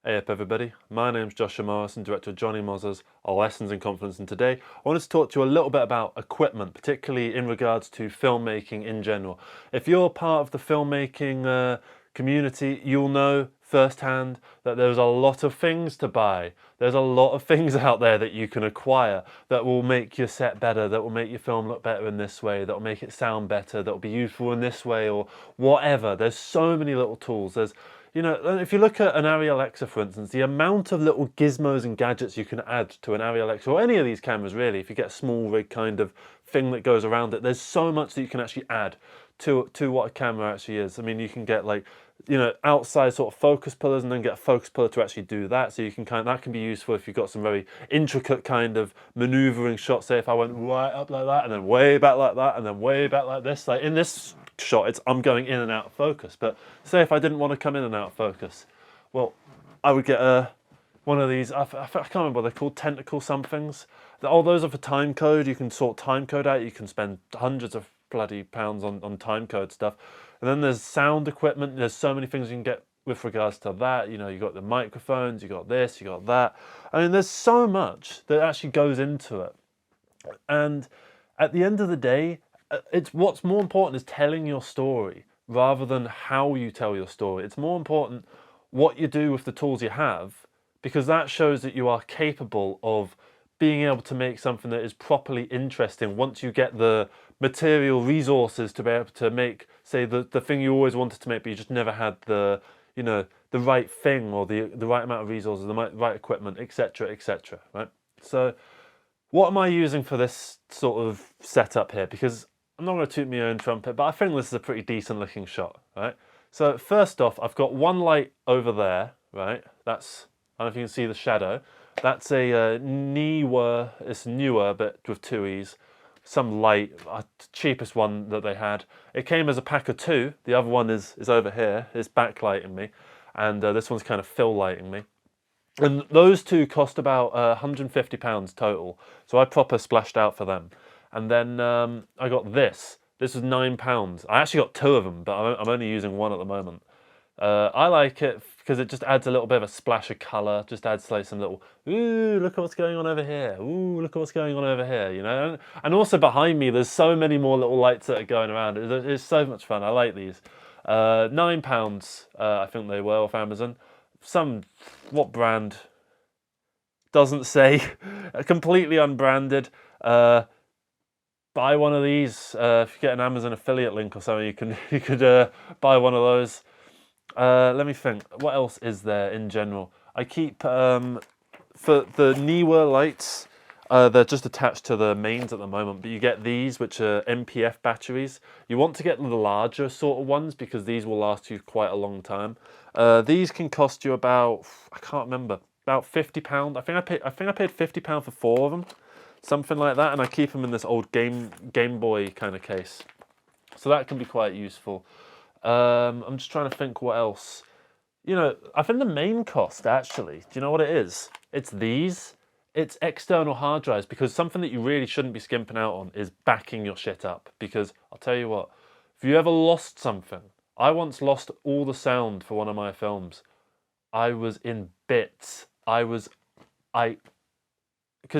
Hey up everybody, my name's Joshua Morrison, director of Johnny Moz's Lessons in Confidence, and today I wanted to talk to you a little bit about equipment, particularly in regards to filmmaking in general. If you're part of the filmmaking community, you'll know firsthand that there's a lot of things to buy. There's a lot of things out there that you can acquire that will make your set better, that will make your film look better in this way, that will make it sound better, that will be useful in this way, or whatever. There's so many little tools. You know, if you look at an Arri Alexa, for instance, the amount of little gizmos and gadgets you can add to an Arri Alexa, or any of these cameras really, if you get a small rig kind of thing that goes around it, there's so much that you can actually add to what a camera actually is. I mean, you can get outside sort of focus pullers and then get a focus puller to actually do that. So you can that can be useful if you've got some very intricate kind of maneuvering shots. Say if I went right up like that and then way back like that and then way back like this, like in this shot, I'm going in and out of focus. But say if I didn't want to come in and out of focus, well, I would get one of these, I can't remember what they're called, tentacle somethings. Oh, those are for time code. You can sort time code out. You can spend hundreds of bloody pounds on time code stuff. And then there's sound equipment. There's so many things you can get with regards to that. You know, you got the microphones, you got this, you got that. I mean, there's so much that actually goes into it. And at the end of the day, what's more important is telling your story rather than how you tell your story. It's more important what you do with the tools you have, because that shows that you are capable of being able to make something that is properly interesting once you get the material resources to be able to make, say, the thing you always wanted to make, but you just never had the right thing or the right amount of resources, the right equipment, etc., etc., right? So what am I using for this sort of setup here? Because I'm not going to toot my own trumpet, but I think this is a pretty decent looking shot, right? So first off, I've got one light over there, right? I don't know if you can see the shadow. That's a NEEWER, it's NEEWER, but with two E's. Some light, cheapest one that they had. It came as a pack of two. The other one is over here. It's backlighting me. And this one's kind of fill lighting me. And those two cost about £150 total. So I proper splashed out for them. And then I got this. This was £9. I actually got two of them, but I'm only using one at the moment. I like it because it just adds a little bit of a splash of colour, just adds like some little, ooh, look at what's going on over here, ooh, look at what's going on over here, you know? And also behind me, there's so many more little lights that are going around. It's so much fun, I like these. £9, I think they were, off Amazon. What brand? Doesn't say, completely unbranded. Buy one of these. If you get an Amazon affiliate link or something, you could buy one of those. Let me think. What else is there in general? I keep for the NEEWER lights. They're just attached to the mains at the moment, but you get these, which are MPF batteries. You want to get the larger sort of ones because these will last you quite a long time. These can cost you about, I can't remember, about £50. I think I paid £50 for 4 of them. Something like that, and I keep them in this old Game Boy kind of case. So that can be quite useful. I'm just trying to think what else. You know, I think the main cost, actually, do you know what it is? It's these. It's external hard drives, because something that you really shouldn't be skimping out on is backing your shit up. Because I'll tell you what, if you ever lost something, I once lost all the sound for one of my films. I was in bits. Because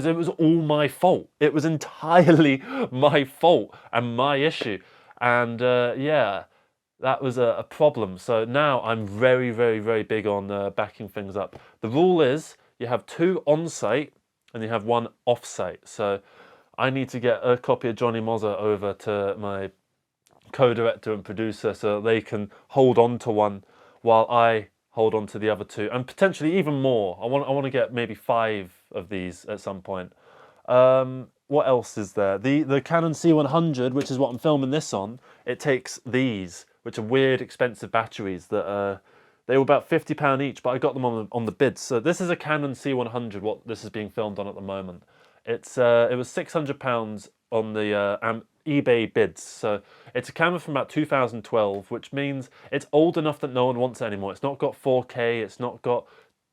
it was all my fault. It was entirely my fault and my issue. And yeah, that was a problem. So now I'm very, very, very big on backing things up. The rule is you have 2 on-site and you have 1 off-site. So I need to get a copy of Johnny Mozer over to my co-director and producer so they can hold on to one while I hold on to the other 2, and potentially even more. I want to get maybe 5 of these at some point. What else is there? The Canon C100, which is what I'm filming this on, it takes these, which are weird expensive batteries that they were about £50 each, but I got them on the bids. So this is a Canon C100, what this is being filmed on at the moment. It was £600 on the eBay bids. So it's a camera from about 2012, which means it's old enough that no one wants it anymore. It's not got 4K, it's not got,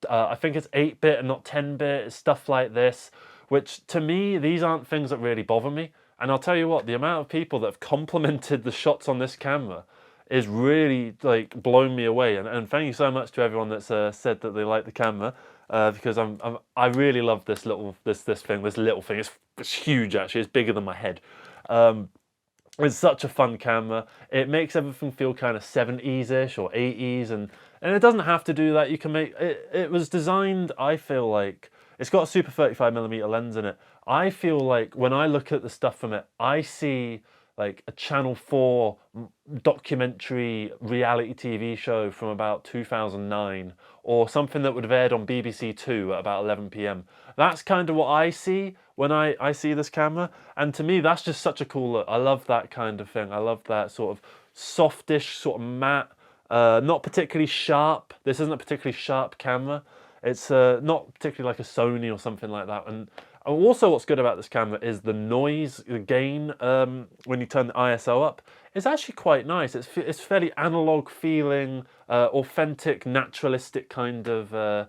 I think it's 8-bit and not 10-bit, it's stuff like this, which to me, these aren't things that really bother me. And I'll tell you what, the amount of people that have complimented the shots on this camera is really like blowing me away. And thank you so much to everyone that's said that they like the camera, because I really love this little thing. It's huge actually. It's bigger than my head. It's such a fun camera. It makes everything feel kind of 70s-ish or 80s, and it doesn't have to do that. You can make it. It was designed, I feel like, it's got a super 35mm lens in it. I feel like when I look at the stuff from it, I see like a Channel 4 documentary reality TV show from about 2009, or something that would have aired on BBC Two at about 11 p.m. That's kind of what I see when I see this camera, and to me that's just such a cool look. I love that kind of thing. I love that sort of softish, sort of matte, not particularly sharp. This isn't a particularly sharp camera. It's not particularly like a Sony or something like that. And also what's good about this camera is the noise, the gain, when you turn the ISO up, is actually quite nice. It's fairly analog feeling, authentic, naturalistic kind of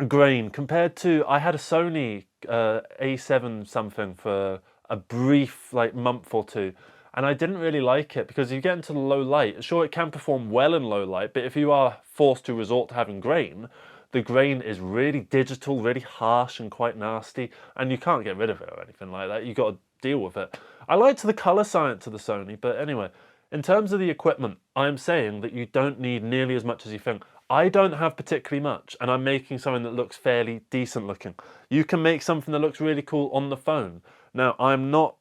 grain, compared to, I had a Sony A7 something for a brief like month or two, and I didn't really like it because you get into the low light. Sure, it can perform well in low light, but if you are forced to resort to having grain, the grain is really digital, really harsh and quite nasty, and you can't get rid of it or anything like that. You've got to deal with it. I liked the color science of the Sony, but anyway, in terms of the equipment, I'm saying that you don't need nearly as much as you think. I don't have particularly much, and I'm making something that looks fairly decent looking. You can make something that looks really cool on the phone. Now, I'm not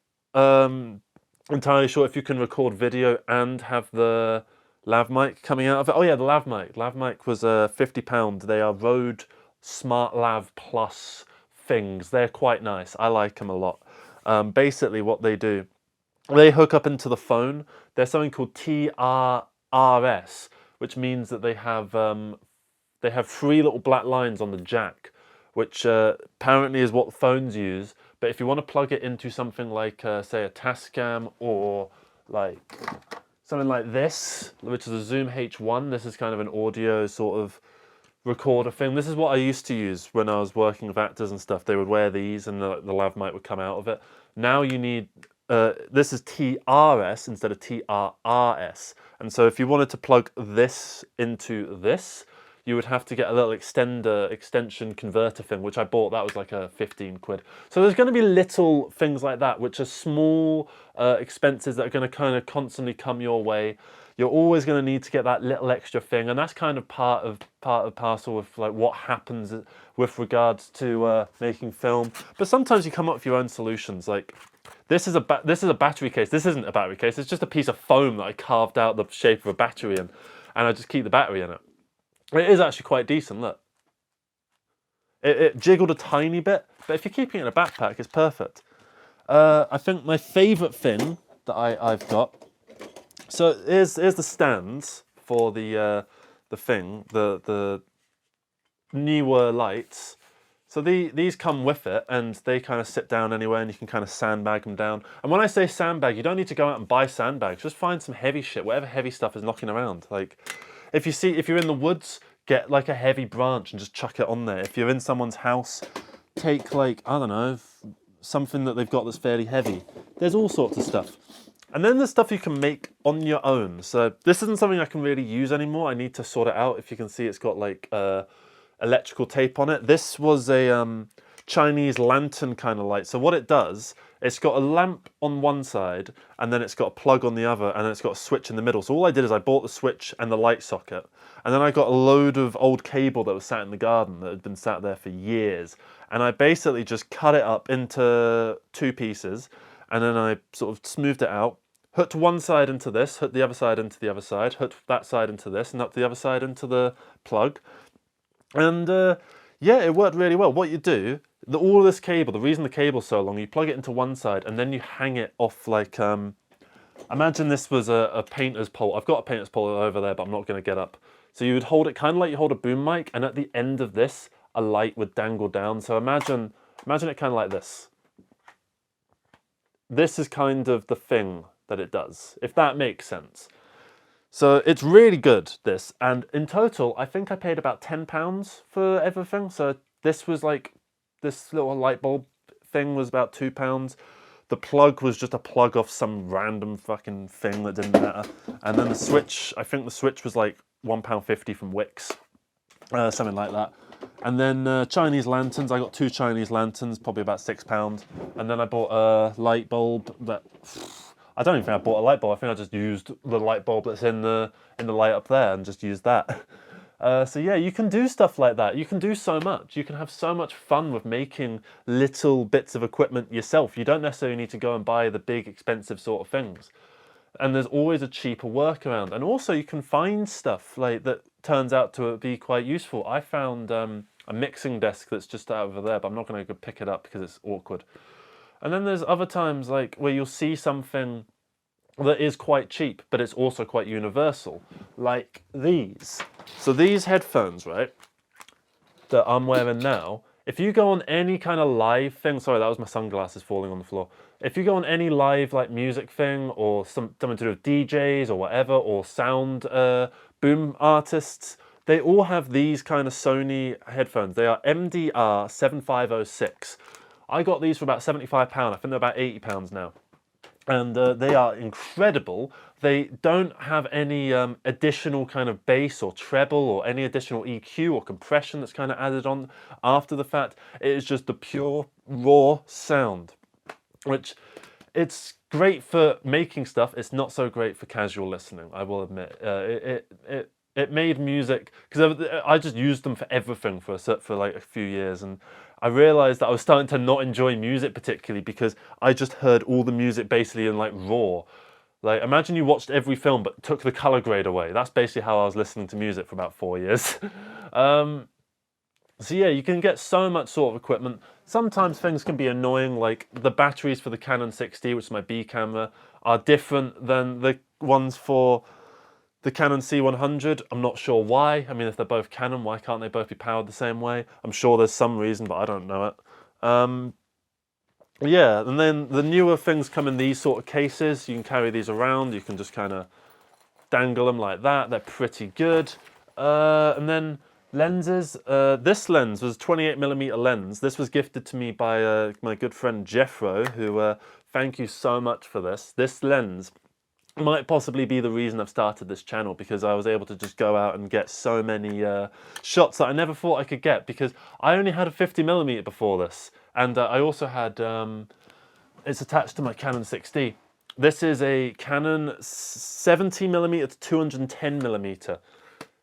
entirely sure if you can record video and have the lav mic coming out of it. Oh yeah, the lav mic. Lav mic was £50. They are RØDE SmartLav Plus things. They're quite nice. I like them a lot. Basically what they do, they hook up into the phone. They're something called TRRS, which means that they have 3 little black lines on the jack, which apparently is what phones use. But if you want to plug it into something like, say, a Tascam, or like something like this, which is a Zoom H1, this is kind of an audio sort of recorder thing. This is what I used to use when I was working with actors and stuff. They would wear these and the lav mic would come out of it. Now you need, this is TRS instead of TRRS. And so if you wanted to plug this into this, you would have to get a little extension converter thing, which I bought. That was like a 15 quid. So there's going to be little things like that, which are small expenses that are going to kind of constantly come your way. You're always going to need to get that little extra thing, and that's kind of part of parcel with like what happens with regards to making film. But sometimes you come up with your own solutions. Like this is a battery case. This isn't a battery case. It's just a piece of foam that I carved out the shape of a battery in, and I just keep the battery in it. It is actually quite decent, look. It jiggled a tiny bit, but if you're keeping it in a backpack, it's perfect. I think my favourite thing that I've got, so here's the stands for the NEEWER lights. So these come with it, and they kind of sit down anywhere, and you can kind of sandbag them down. And when I say sandbag, you don't need to go out and buy sandbags. Just find some heavy shit, whatever heavy stuff is knocking around. Like, if you're in the woods, get like a heavy branch and just chuck it on there. If you're in someone's house, take like, I don't know, something that they've got that's fairly heavy. There's all sorts of stuff. And then there's stuff you can make on your own. So this isn't something I can really use anymore. I need to sort it out. If you can see, it's got like electrical tape on it. This was a Chinese lantern kind of light. So what it does, it's got a lamp on one side, and then it's got a plug on the other, and then it's got a switch in the middle. So all I did is I bought the switch and the light socket, and then I got a load of old cable that was sat in the garden that had been sat there for years, and I basically just cut it up into 2 pieces, and then I sort of smoothed it out, hooked one side into this, hooked the other side into the other side, hooked that side into this, and hooked the other side into the plug, and yeah, it worked really well. What you do, all of this cable, the reason the cable's so long, you plug it into one side and then you hang it off like, imagine this was a painter's pole. I've got a painter's pole over there, but I'm not going to get up. So you would hold it kind of like you hold a boom mic, and at the end of this, a light would dangle down. So imagine it kind of like this. This is kind of the thing that it does, if that makes sense. So it's really good, this. And in total, I think I paid about £10 for everything. So this was like, this little light bulb thing was about £2. The plug was just a plug off some random fucking thing that didn't matter. And then the switch, I think the switch was like £1.50 from Wix, something like that. And then Chinese lanterns, I got 2 Chinese lanterns, probably about £6. And then I bought a light bulb that, I don't even think I bought a light bulb, I think I just used the light bulb that's in the light up there and just used that. So yeah, you can do stuff like that. You can do so much. You can have so much fun with making little bits of equipment yourself. You don't necessarily need to go and buy the big expensive sort of things. And there's always a cheaper workaround. And also you can find stuff like that turns out to be quite useful. I found a mixing desk that's just over there, but I'm not going to go pick it up because it's awkward. And then there's other times like where you'll see something that is quite cheap, but it's also quite universal, like these. So these headphones, right, that I'm wearing now, if you go on any kind of live thing, sorry, that was my sunglasses falling on the floor. If you go on any live like music thing or something to do with DJs or whatever, or sound boom artists, they all have these kind of Sony headphones. They are MDR 7506. I got these for about £75. I think they're about £80 now. And they are incredible. They don't have any additional kind of bass or treble or any additional EQ or compression that's kind of added on after the fact. It is just the pure raw sound, which it's great for making stuff. It's not so great for casual listening, I will admit. It made music, because I just used them for everything for like a few years, and I realised that I was starting to not enjoy music particularly because I just heard all the music basically in like raw. Like imagine you watched every film but took the colour grade away. That's basically how I was listening to music for about 4 years. So yeah, you can get so much sort of equipment. Sometimes things can be annoying, like the batteries for the Canon 6D, which is my B camera, are different than the ones for the Canon C100. I'm not sure why. I mean, if they're both Canon, why can't they both be powered the same way? I'm sure there's some reason, but I don't know it. Yeah, and then the newer things come in these sort of cases. You can carry these around. You can just kind of dangle them like that. They're pretty good. And then lenses. This lens was a 28mm lens. This was gifted to me by my good friend Jeffro, who, thank you so much for this. This lens might possibly be the reason I've started this channel, because I was able to just go out and get so many shots that I never thought I could get, because I only had a 50mm before this, and I also had, it's attached to my Canon 6D. This is a Canon 70mm to 210mm,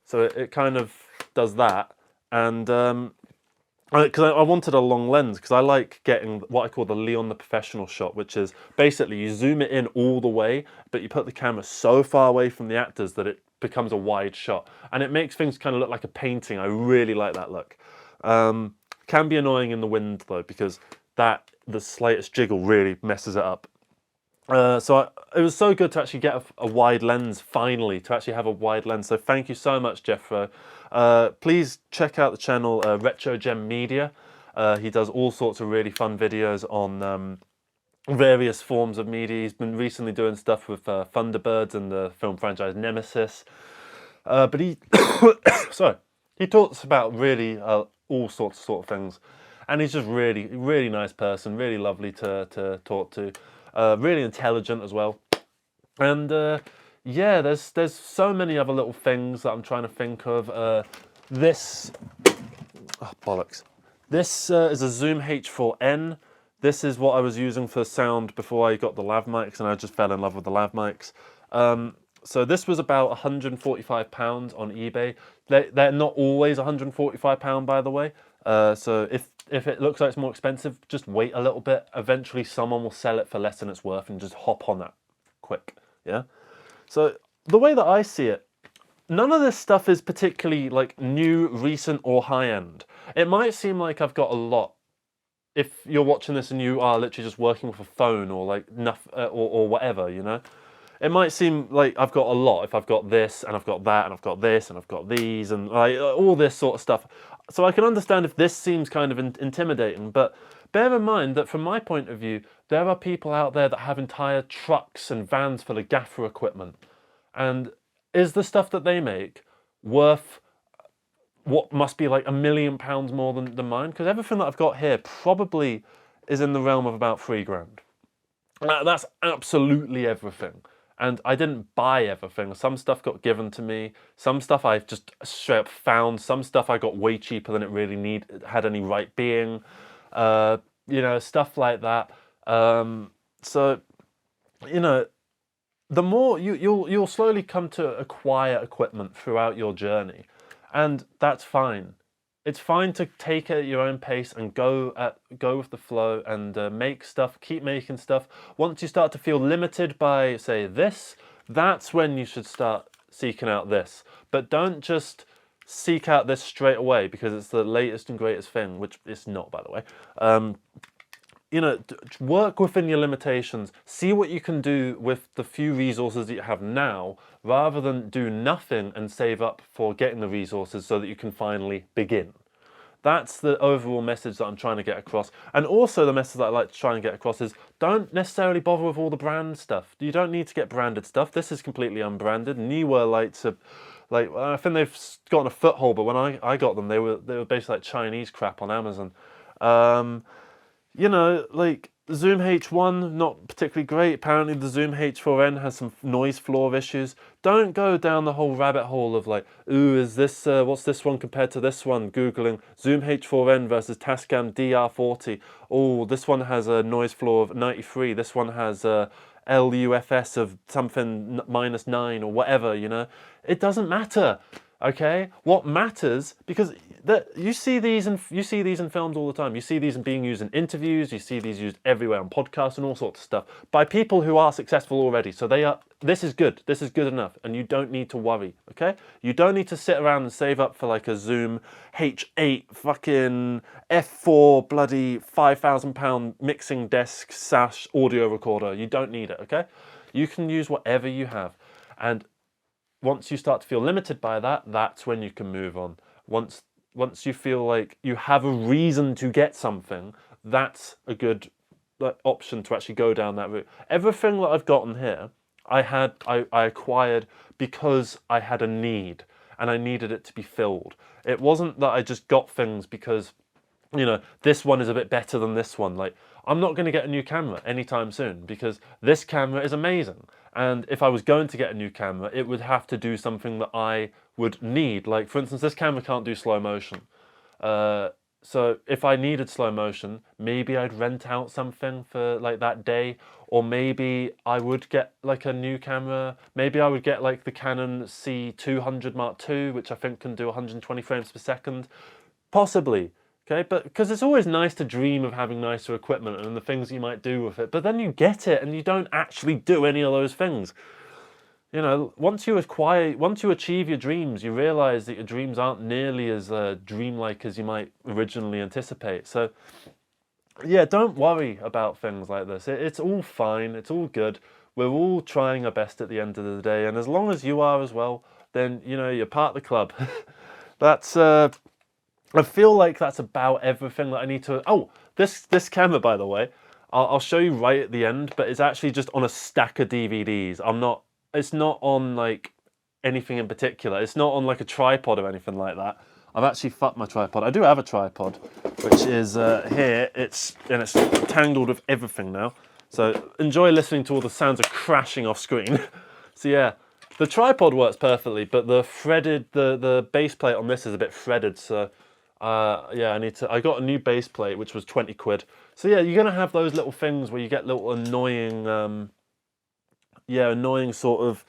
so it kind of does that, and because I wanted a long lens, because I like getting what I call the Leon the Professional shot, which is basically you zoom it in all the way, but you put the camera so far away from the actors that it becomes a wide shot. And it makes things kind of look like a painting. I really like that look. Can be annoying in the wind though, because the slightest jiggle really messes it up. So it was so good to actually get a wide lens, finally, to actually have a wide lens. So thank you so much, Jeffro. Please check out the channel Retro Gem Media. He does all sorts of really fun videos on various forms of media. He's been recently doing stuff with Thunderbirds and the film franchise Nemesis. But he, sorry, he talks about really all sorts of things. And he's just really nice person, really lovely to talk to. Really intelligent as well. And yeah, there's so many other little things that I'm trying to think of. This, oh, bollocks. This is a Zoom H4n. This is what I was using for sound before I got the lav mics, and I just fell in love with the lav mics. So this was about £145 on eBay. They're not always £145, by the way. So if it looks like it's more expensive, just wait a little bit. Eventually someone will sell it for less than it's worth, and just hop on that quick, yeah? So the way that I see it, none of this stuff is particularly like new, recent, or high-end. It might seem like I've got a lot if you're watching this and you are literally just working with a phone or like or whatever, you know? It might seem like I've got a lot if I've got this, and I've got that, and I've got this, and I've got these, and like all this sort of stuff. So I can understand if this seems kind of intimidating, but bear in mind that from my point of view, there are people out there that have entire trucks and vans full of gaffer equipment. And is the stuff that they make worth what must be like £1 million more than mine? Because everything that I've got here probably is in the realm of about £3 grand. That's absolutely everything. And I didn't buy everything. Some stuff got given to me. Some stuff I just straight up found. Some stuff I got way cheaper than it really had any right being. You know, stuff like that. So, you know, the more you'll slowly come to acquire equipment throughout your journey, and that's fine. It's fine to take it at your own pace and go with the flow and make stuff, keep making stuff. Once you start to feel limited by, say, this, that's when you should start seeking out this. But don't just seek out this straight away because it's the latest and greatest thing, which it's not, by the way. You know, work within your limitations. See what you can do with the few resources that you have now, rather than do nothing and save up for getting the resources so that you can finally begin. That's the overall message that I'm trying to get across. And also the message that I like to try and get across is don't necessarily bother with all the brand stuff. You don't need to get branded stuff. This is completely unbranded. NEEWER lights are, like, I think they've gotten a foothold, but when I got them, they were basically like Chinese crap on Amazon. You know, like Zoom H1, not particularly great. Apparently the Zoom H4n has some noise floor issues. Don't go down the whole rabbit hole of like, ooh, is this, what's this one compared to this one? Googling Zoom H4n versus Tascam DR40. Oh, this one has a noise floor of 93. This one has a LUFS of something -9 or whatever, you know. It doesn't matter. Okay, what matters, because you see these in films all the time. You see these being used in interviews. You see these used everywhere on podcasts and all sorts of stuff by people who are successful already. So they are. This is good. This is good enough, and you don't need to worry. Okay, you don't need to sit around and save up for like a Zoom H8 fucking F4 bloody £5,000 mixing desk / audio recorder. You don't need it. Okay, you can use whatever you have, and once you start to feel limited by that, that's when you can move on. Once you feel like you have a reason to get something, that's a good option to actually go down that route. Everything that I've gotten here, I acquired because I had a need and I needed it to be filled. It wasn't that I just got things because, you know, this one is a bit better than this one. Like, I'm not going to get a new camera anytime soon because this camera is amazing. And if I was going to get a new camera, it would have to do something that I would need. Like, for instance, this camera can't do slow motion. So if I needed slow motion, maybe I'd rent out something for like that day, or maybe I would get like a new camera. Maybe I would get like the Canon C200 Mark II, which I think can do 120 frames per second. Possibly. Okay, but because it's always nice to dream of having nicer equipment and the things you might do with it, but then you get it and you don't actually do any of those things. You know, once you achieve your dreams, you realize that your dreams aren't nearly as dreamlike as you might originally anticipate. So, yeah, don't worry about things like this. It's all fine. It's all good. We're all trying our best at the end of the day, and as long as you are as well, then, you know, you're part of the club. That's I feel like that's about everything that I need to. Oh, this camera, by the way, I'll show you right at the end, but it's actually just on a stack of DVDs. It's not on like anything in particular. It's not on like a tripod or anything like that. I've actually fucked my tripod. I do have a tripod, which is here. It's tangled with everything now. So enjoy listening to all the sounds of crashing off screen. So yeah, the tripod works perfectly, but the base plate on this is a bit threaded. So yeah, I got a new base plate, which was 20 quid. So yeah, you're gonna have those little things where you get little annoying, annoying sort of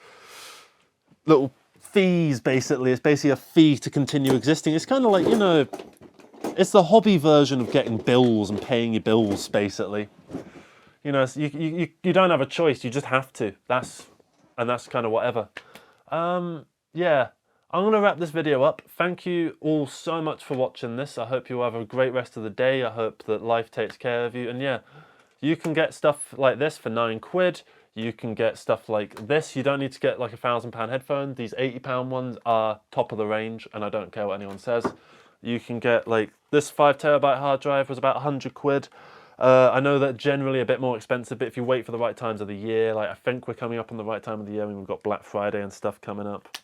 little fees, basically. It's basically a fee to continue existing. It's kind of like, you know, it's the hobby version of getting bills and paying your bills, basically. You know, you don't have a choice, you just have to. That's kind of whatever. Yeah. I'm going to wrap this video up. Thank you all so much for watching this. I hope you have a great rest of the day. I hope that life takes care of you. And yeah, you can get stuff like this for 9 quid. You can get stuff like this. You don't need to get like a £1,000 headphone. These £80 ones are top of the range, and I don't care what anyone says. You can get like this 5 terabyte hard drive was about 100 quid. I know that generally a bit more expensive, but if you wait for the right times of the year, like I think we're coming up on the right time of the year, and we've got Black Friday and stuff coming up.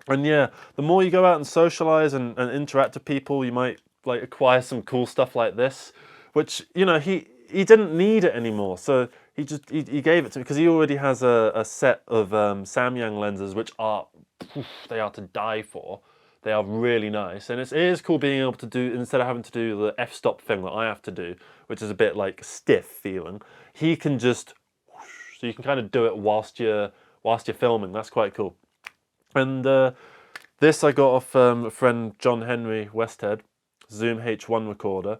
And yeah, the more you go out and socialize and interact with people, you might like acquire some cool stuff like this, which, you know, he didn't need it anymore. So he gave it to me because he already has a set of Samyang lenses, which are, they are to die for. They are really nice, and it is cool being able to do, instead of having to do the f-stop thing that I have to do, which is a bit like stiff feeling, he can just, so you can kind of do it whilst you're filming. That's quite cool. And this I got off a friend, John Henry Westhead, Zoom H1 recorder.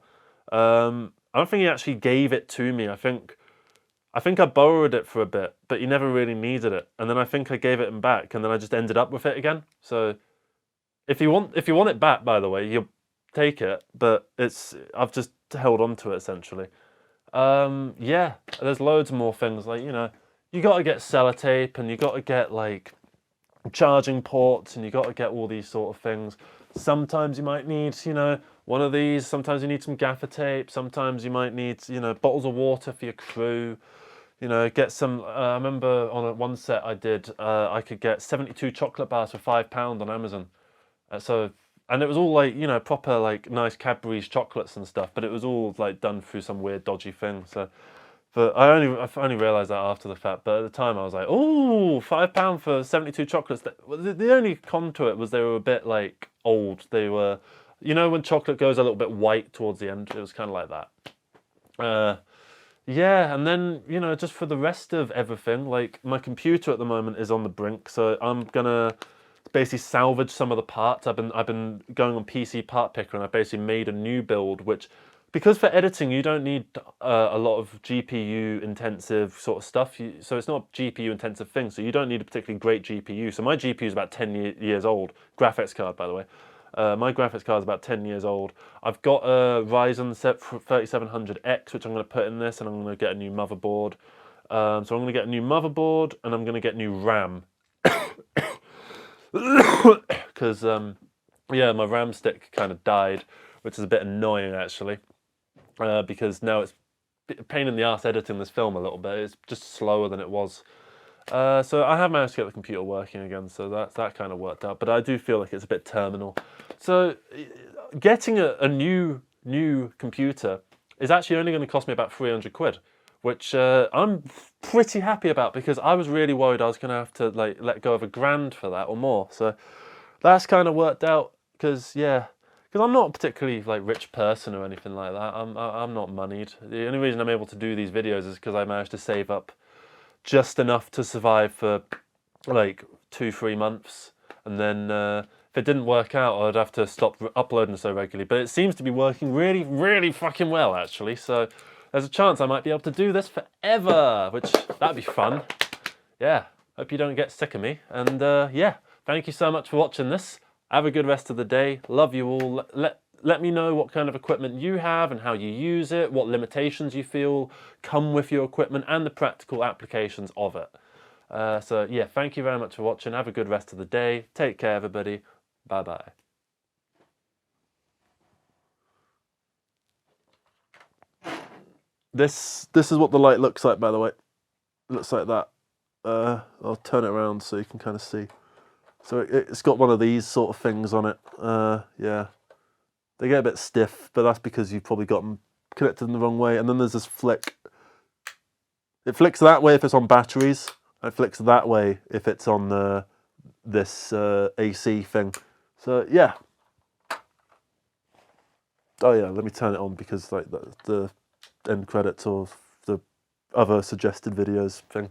I don't think he actually gave it to me. I think I borrowed it for a bit, but he never really needed it. And then I think I gave it him back, and then I just ended up with it again. So if you want it back, by the way, you'll take it. But I've just held on to it essentially. Yeah, there's loads more things, like, you know, you got to get sellotape, and you got to get like charging ports, and you got to get all these sort of things. Sometimes you might need, you know, one of these. Sometimes you need some gaffer tape. Sometimes you might need, you know, bottles of water for your crew. You know, get some. I remember on one set I did, I could get 72 chocolate bars for £5 on Amazon. And it was all like, you know, proper like nice Cadbury's chocolates and stuff, but it was all like done through some weird dodgy thing. So, but I only realised that after the fact. But at the time I was like, oh, £5 for 72 chocolates. The only con to it was they were a bit like old. They were, you know, when chocolate goes a little bit white towards the end, it was kind of like that. Yeah, and then, you know, just for the rest of everything, like my computer at the moment is on the brink, so I'm gonna basically salvage some of the parts. I've been going on PC Part Picker, and I basically made a new build, which, because for editing you don't need a lot of GPU intensive sort of stuff, so it's not a GPU intensive thing, so you don't need a particularly great GPU. So my GPU is about 10 years old, graphics card by the way. My graphics card is about 10 years old. I've got a Ryzen 3700X, which I'm going to put in this, and I'm going to get a new motherboard. So I'm going to get a new motherboard, and I'm going to get new RAM. Because, yeah, my RAM stick kind of died, which is a bit annoying actually. Because now it's a pain in the ass editing this film a little bit. It's just slower than it was. So I have managed to get the computer working again, so that kind of worked out. But I do feel like it's a bit terminal. So getting a new computer is actually only going to cost me about 300 quid, which I'm pretty happy about, because I was really worried I was going to have to like let go of £1,000 for that or more. So that's kind of worked out, because yeah. Because I'm not a particularly like rich person or anything like that. I'm not moneyed. The only reason I'm able to do these videos is because I managed to save up just enough to survive for like 2-3 months, and then if it didn't work out, I'd have to stop uploading so regularly. But it seems to be working really, really fucking well actually. So there's a chance I might be able to do this forever, which that'd be fun. Yeah, hope you don't get sick of me. And yeah, thank you so much for watching this. Have a good rest of the day. Love you all. Let me know what kind of equipment you have and how you use it, what limitations you feel come with your equipment, and the practical applications of it. So yeah, thank you very much for watching. Have a good rest of the day. Take care, everybody. Bye-bye. This is what the light looks like, by the way. It looks like that. I'll turn it around so you can kind of see. So it's got one of these sort of things on it. Yeah, they get a bit stiff, but that's because you've probably got them connected in the wrong way. And then there's this flick. It flicks that way if it's on batteries. And it flicks that way if it's on this AC thing. So yeah. Oh yeah, let me turn it on, because like the end credits of the other suggested videos thing.